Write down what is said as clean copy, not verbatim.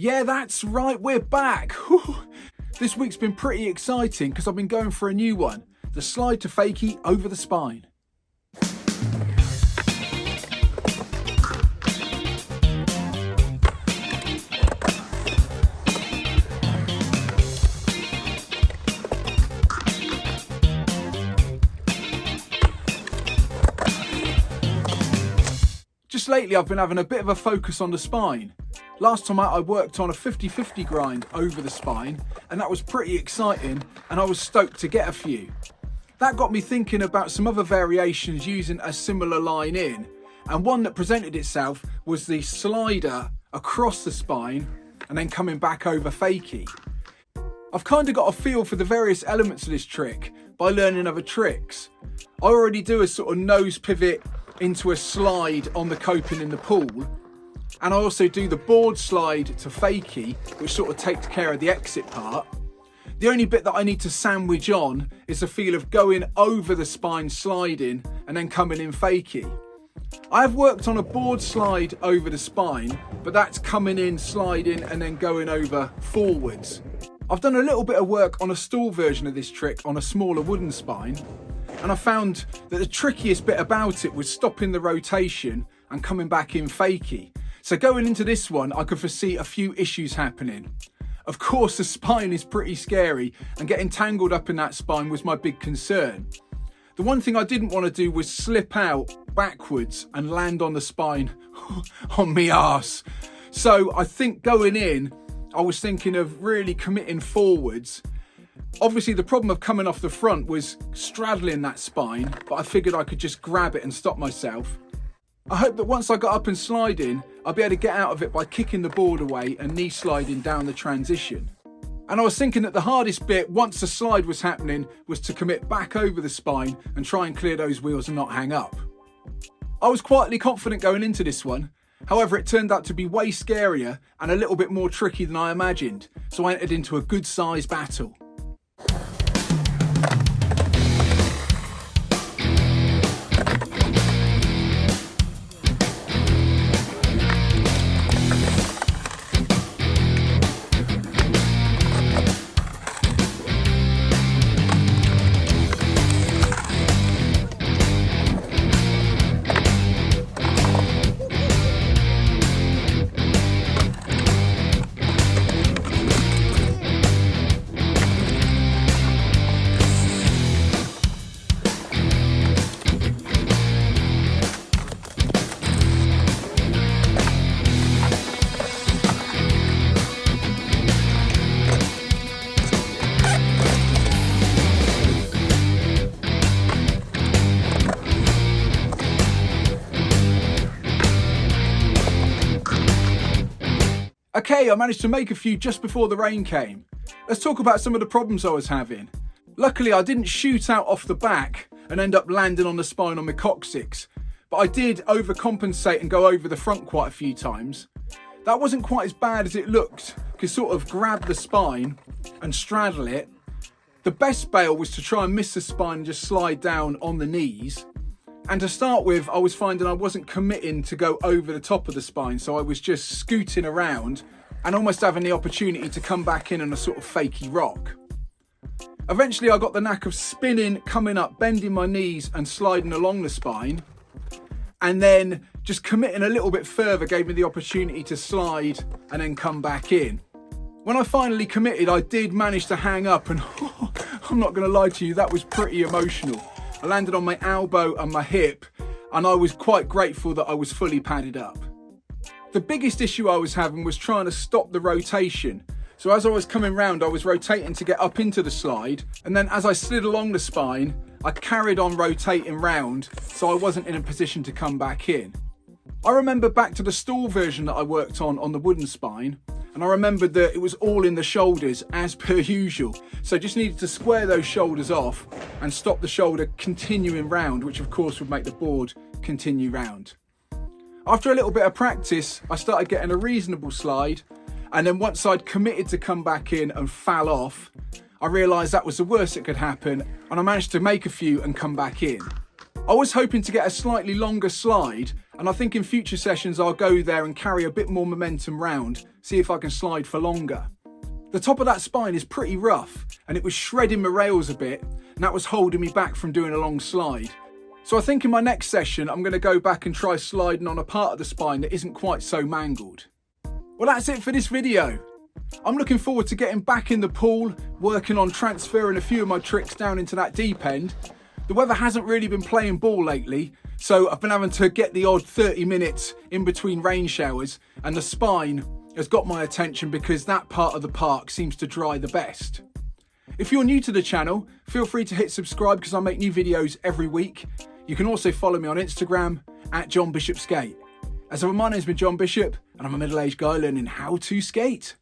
Yeah, that's right, we're back. Whew. This week's been pretty exciting because I've been going for a new one, the slide to fakie over the spine. Just lately I've been having a bit of a focus on the spine. Last time out I worked on a 50-50 grind over the spine and that was pretty exciting and I was stoked to get a few. That got me thinking about some other variations using a similar line in, and one that presented itself was the slider across the spine and then coming back over fakie. I've kind of got a feel for the various elements of this trick by learning other tricks. I already do a sort of nose pivot into a slide on the coping in the pool, and I also do the board slide to fakie, which sort of takes care of the exit part. The only bit that I need to sandwich on is the feel of going over the spine sliding and then coming in fakie. I have worked on a board slide over the spine, but that's coming in, sliding and then going over forwards. I've done a little bit of work on a stool version of this trick on a smaller wooden spine, and I found that the trickiest bit about it was stopping the rotation and coming back in fakie. So going into this one, I could foresee a few issues happening. Of course, the spine is pretty scary, and getting tangled up in that spine was my big concern. The one thing I didn't want to do was slip out backwards and land on the spine on me arse. So I think going in, I was thinking of really committing forwards. Obviously the problem of coming off the front was straddling that spine, but I figured I could just grab it and stop myself. I hope that once I got up and sliding, I'll be able to get out of it by kicking the board away and knee sliding down the transition. And I was thinking that the hardest bit once the slide was happening was to commit back over the spine and try and clear those wheels and not hang up. I was quietly confident going into this one. However, it turned out to be way scarier and a little bit more tricky than I imagined, so I entered into a good sized battle. Okay, I managed to make a few just before the rain came. Let's talk about some of the problems I was having. Luckily, I didn't shoot out off the back and end up landing on the spine on my coccyx, but I did overcompensate and go over the front quite a few times. That wasn't quite as bad as it looked, because sort of grab the spine and straddle it. The best bail was to try and miss the spine and just slide down on the knees. And to start with, I was finding I wasn't committing to go over the top of the spine, so I was just scooting around and almost having the opportunity to come back in on a sort of fakie rock. Eventually I got the knack of spinning, coming up, bending my knees and sliding along the spine, and then just committing a little bit further gave me the opportunity to slide and then come back in. When I finally committed, I did manage to hang up, and I'm not going to lie to you, that was pretty emotional. I landed on my elbow and my hip, and I was quite grateful that I was fully padded up. The biggest issue I was having was trying to stop the rotation. So as I was coming round, I was rotating to get up into the slide, and then as I slid along the spine, I carried on rotating round, so I wasn't in a position to come back in. I remember back to the stool version that I worked on the wooden spine, and I remembered that it was all in the shoulders as per usual. So just needed to square those shoulders off and stop the shoulder continuing round, which of course would make the board continue round. After a little bit of practice, I started getting a reasonable slide, and then once I'd committed to come back in and fall off, I realised that was the worst that could happen, and I managed to make a few and come back in. I was hoping to get a slightly longer slide, And I think in future sessions I'll go there and carry a bit more momentum round, see if I can slide for longer. The top of that spine is pretty rough and it was shredding my rails a bit, and that was holding me back from doing a long slide. So I think in my next session I'm going to go back and try sliding on a part of the spine that isn't quite so mangled. Well, that's it for this video. I'm looking forward to getting back in the pool, working on transferring a few of my tricks down into that deep end. The weather hasn't really been playing ball lately, so I've been having to get the odd 30 minutes in between rain showers, and the spine has got my attention because that part of the park seems to dry the best. If you're new to the channel, feel free to hit subscribe because I make new videos every week. You can also follow me on Instagram @JohnBishopSkate. As ever, my name's been John Bishop and I'm a middle-aged guy learning how to skate.